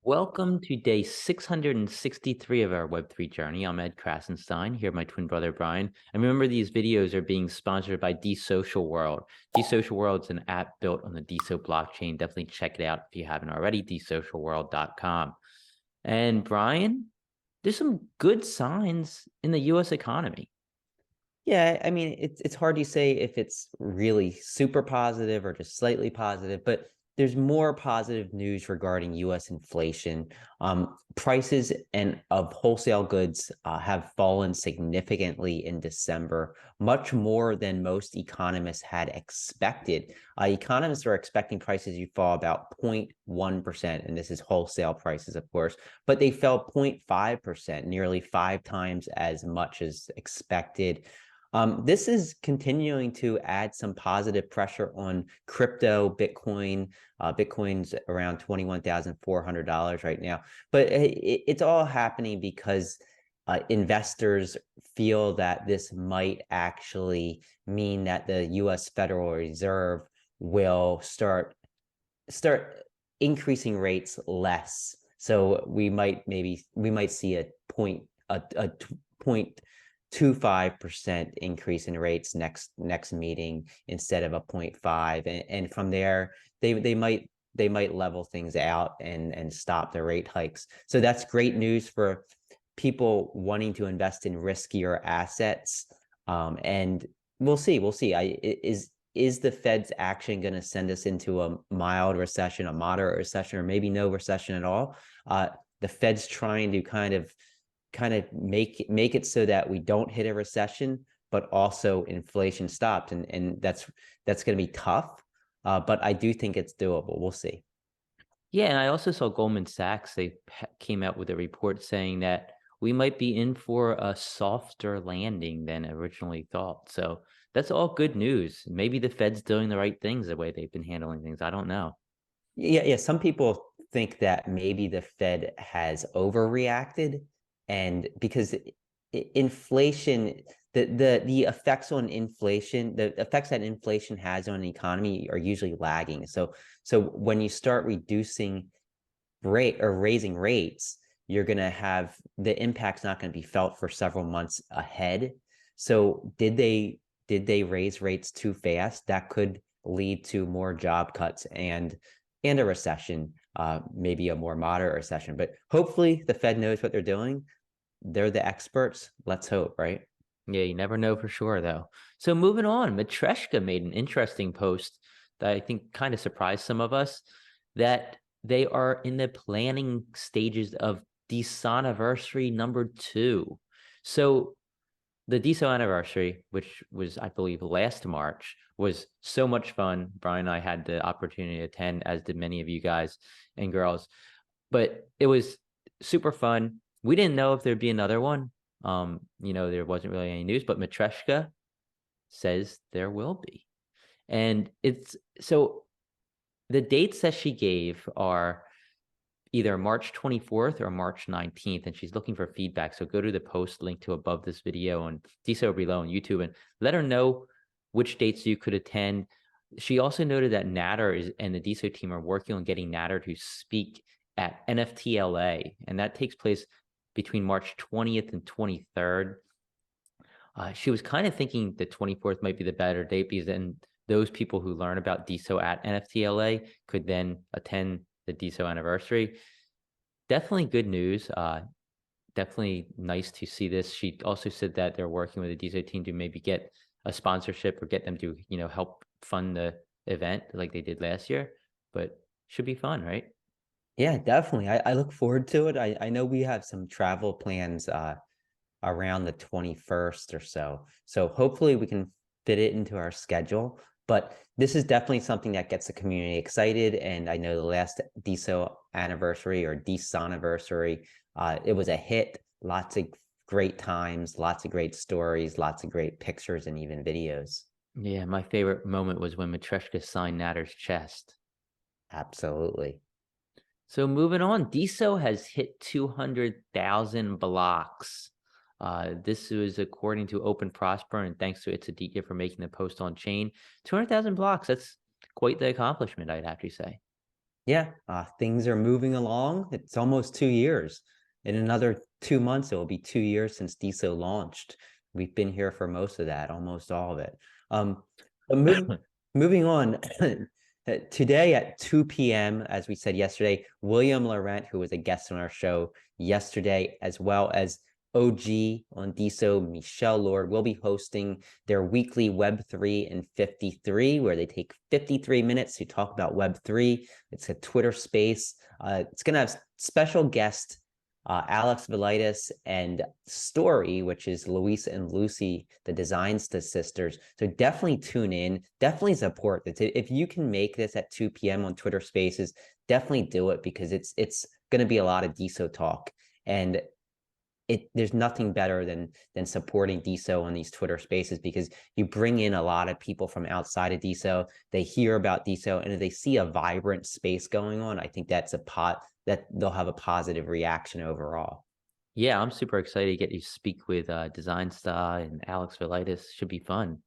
Welcome to day 663 of our Web3 journey. I'm Ed Krasenstein, here with my twin brother Brian. And remember, these videos are being sponsored by DeSocial World. DeSocial World is an app built on the DeSo blockchain. Definitely check it out if you haven't already, desocialworld.com. And Brian, there's some good signs in the US economy. Yeah, I mean, it's hard to say if it's really super positive or just slightly positive, but there's more positive news regarding U.S. inflation. Prices and of wholesale goods have fallen significantly in December, much more than most economists had expected. Economists are expecting prices to fall about 0.1%, and this is wholesale prices, of course, but they fell 0.5%, nearly 5 times as much as expected. This is continuing to add some positive pressure on crypto, Bitcoin. Bitcoin's around $21,400 right now, but it's all happening because investors feel that this might actually mean that the U.S. Federal Reserve will start increasing rates less. So we might see a 0.25% increase in rates next meeting instead of a 0.5, and from there they might level things out and stop the rate hikes. So that's great news for people wanting to invest in riskier assets. And we'll see. Is the Fed's action going to send us into a mild recession, a moderate recession, or maybe no recession at all? The Fed's trying to kind of make it so that we don't hit a recession, but also inflation stopped, and that's going to be tough. But I do think it's doable. We'll see. Yeah, and I also saw Goldman Sachs, they came out with a report saying that we might be in for a softer landing than originally thought. So that's all good news. Maybe the Fed's doing the right things the way they've been handling things. I don't know. Yeah. Some people think that maybe the Fed has overreacted, and because inflation, the effects on inflation, the effects that inflation has on the economy are usually lagging. So when you start reducing rate or raising rates, you're going to have the impact's not going to be felt for several months ahead. So did they raise rates too fast? That could lead to more job cuts and a recession, maybe a more moderate recession. But hopefully the Fed knows what they're doing. They're the experts. Let's hope, right? Yeah, you never know for sure, though. So moving on, Matreshka made an interesting post that I think kind of surprised some of us, that they are in the planning stages of DeSoNniversary #2. So the DeSoNniversary, which was, I believe, last March, was so much fun. Brian and I had the opportunity to attend, as did many of you guys and girls. But it was super fun. We didn't know if there'd be another one. There wasn't really any news, but Matreshka says there will be. And it's so the dates that she gave are either March 24th or March 19th, and she's looking for feedback. So go to the post linked to above this video on DeSo below on YouTube and let her know which dates you could attend. She also noted that Natter and the DeSo team are working on getting Natter to speak at NFT LA, and that takes place between March 20th and 23rd. She was kind of thinking the 24th might be the better date, because then those people who learn about DeSo at NFT LA could then attend the DeSoNniversary. Definitely good news. Definitely nice to see this. She also said that they're working with the DeSo team to maybe get a sponsorship or get them to, help fund the event like they did last year. But should be fun, right? Yeah, definitely. I look forward to it. I know we have some travel plans around the 21st or so. So hopefully we can fit it into our schedule. But this is definitely something that gets the community excited. And I know the last DeSo anniversary or DeSoNniversary, it was a hit. Lots of great times, lots of great stories, lots of great pictures, and even videos. Yeah, my favorite moment was when Matreshka signed Natter's chest. Absolutely. So moving on, DeSo has hit 200,000 blocks. This was according to Open Prosper, and thanks to Itzadika for making the post on chain. 200,000 blocks, that's quite the accomplishment, I'd have to say. Yeah, things are moving along. It's almost 2 years. In another 2 months, it will be 2 years since DeSo launched. We've been here for most of that, almost all of it. But moving on, today at 2 p.m., as we said yesterday, William Laurent, who was a guest on our show yesterday, as well as OG on DeSo, Michelle Lord, will be hosting their weekly Web3 and 53, where they take 53 minutes to talk about Web3. It's a Twitter space. It's going to have special guest Alex Velitis and Story, which is Luis and Lucy, the Designs sisters. So definitely tune in. Definitely support this. If you can make this at 2 p.m. on Twitter Spaces, definitely do it because it's going to be a lot of DeSo talk. And there's nothing better than supporting DeSo on these Twitter Spaces because you bring in a lot of people from outside of DeSo. They hear about DeSo, and if they see a vibrant space going on, I think that's that they'll have a positive reaction overall. Yeah, I'm super excited to get you to speak with Design Star and Alex Velitis. Should be fun.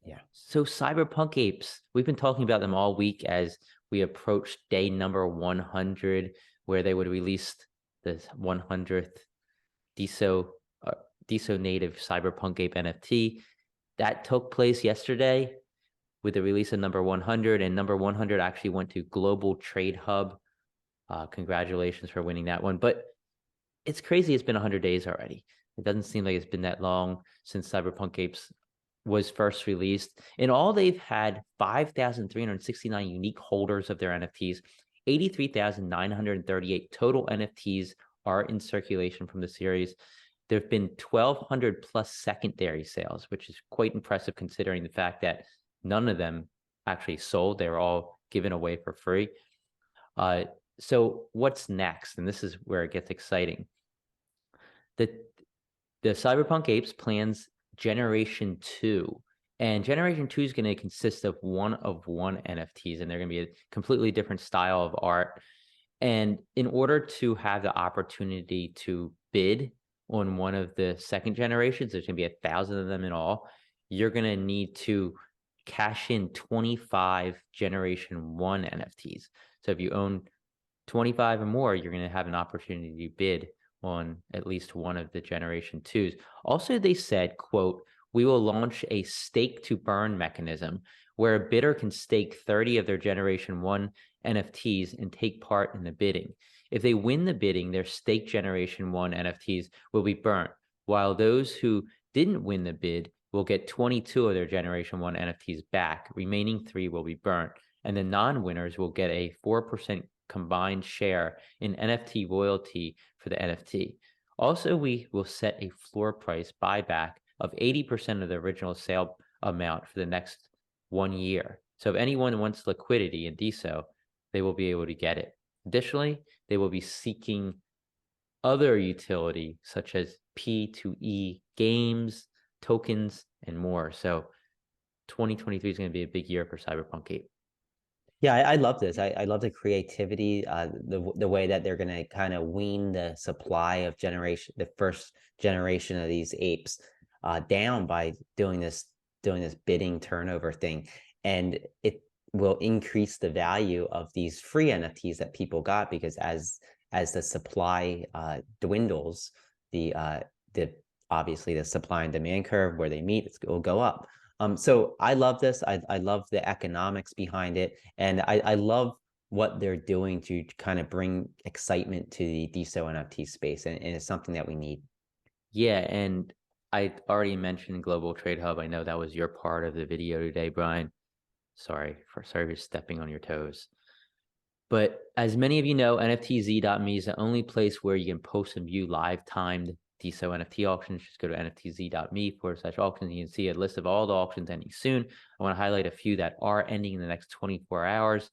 Yeah. So Cyberpunk Apes, we've been talking about them all week as we approach day number 100, where they would release the 100th DeSo uh, DeSo native Cyberpunk Ape NFT. That took place yesterday with the release of number 100, and number 100 actually went to Global Trade Hub. Congratulations for winning that one. But it's crazy. It's been 100 days already. It doesn't seem like it's been that long since Cyberpunk Apes was first released. In all, they've had 5,369 unique holders of their NFTs. 83,938 total NFTs are in circulation from the series. There have been 1,200 plus secondary sales, which is quite impressive considering the fact that none of them actually sold. They were all given away for free. So what's next? And this is where it gets exciting. The the Cyberpunk Apes plans Generation 2. And Generation 2 is going to consist of one NFTs, and they're going to be a completely different style of art. And in order to have the opportunity to bid on one of the second generations, there's going to be 1,000 of them in all. You're going to need to cash in 25 Generation 1 NFTs. So if you own 25 or more, you're going to have an opportunity to bid on at least one of the Generation 2s. Also, they said, quote, we will launch a stake to burn mechanism where a bidder can stake 30 of their Generation 1 NFTs and take part in the bidding. If they win the bidding, their stake Generation 1 NFTs will be burnt, while those who didn't win the bid will get 22 of their Generation 1 NFTs back. Remaining 3 will be burnt, and the non-winners will get a 4% combined share in NFT royalty for the NFT. Also, we will set a floor price buyback of 80% of the original sale amount for the next 1 year. So if anyone wants liquidity in DeSo, they will be able to get it. Additionally, they will be seeking other utility such as P2E games, tokens, and more. So 2023 is going to be a big year for Cyberpunk 8. Yeah, I love this. I love the creativity, the way that they're gonna kind of wean the supply of the first generation of these apes, down by doing this bidding turnover thing, and it will increase the value of these free NFTs that people got because as the supply dwindles, the obviously the supply and demand curve where they meet, it will go up. So I love this. I love the economics behind it. And I love what they're doing to kind of bring excitement to the DeSo NFT space. And it's something that we need. Yeah, and I already mentioned Global Trade Hub. I know that was your part of the video today, Brian. Sorry for stepping on your toes. But as many of you know, NFTZ.me is the only place where you can post and view live timed DeSo NFT auctions. Just go to nftz.me/auctions. You can see a list of all the auctions ending soon. I want to highlight a few that are ending in the next 24 hours.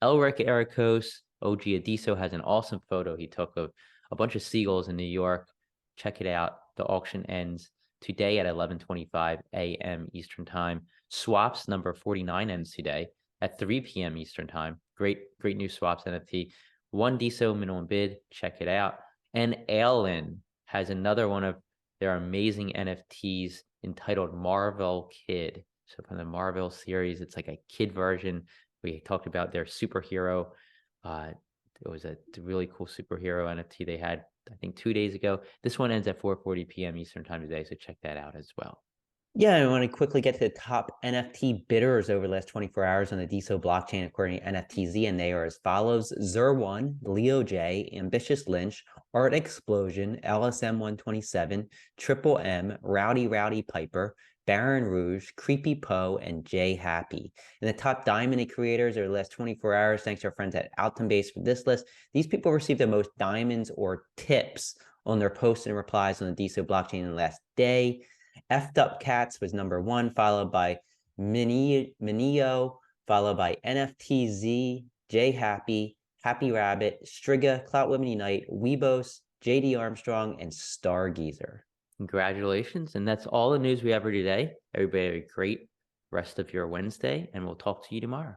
Elric Ericos, OG of DeSo, has an awesome photo he took of a bunch of seagulls in New York. Check it out. The auction ends today at 11:25 a.m. Eastern Time. Swaps number 49 ends today at 3 p.m. Eastern Time. Great new swaps NFT. One DeSo minimum bid. Check it out. And Ailin has another one of their amazing NFTs entitled Marvel Kid. So from the Marvel series, it's like a kid version. We talked about their superhero Uh, it was a really cool superhero NFT they had, I think, 2 days ago. This one ends at 4:40 p.m. Eastern time today, so check that out as well. Yeah, I want to quickly get to the top NFT bidders over the last 24 hours on the DeSo blockchain according to NFTZ, and they are as follows: Zer1, Leo J, Ambitious Lynch, Art Explosion, LSM 127, Triple M, Rowdy Piper, Baron Rouge, Creepy Poe, and Jay Happy. And the top diamond creators over the last 24 hours, thanks to our friends at Altumbase for this list. These people received the most diamonds or tips on their posts and replies on the DeSo blockchain in the last day. Effed Up Cats was number one, followed by Minio, followed by NFTZ, J Happy, Happy Rabbit, Striga, Clout Women Unite, Weebos, JD Armstrong, and Stargeezer. Congratulations. And that's all the news we have for today. Everybody have a great rest of your Wednesday, and we'll talk to you tomorrow.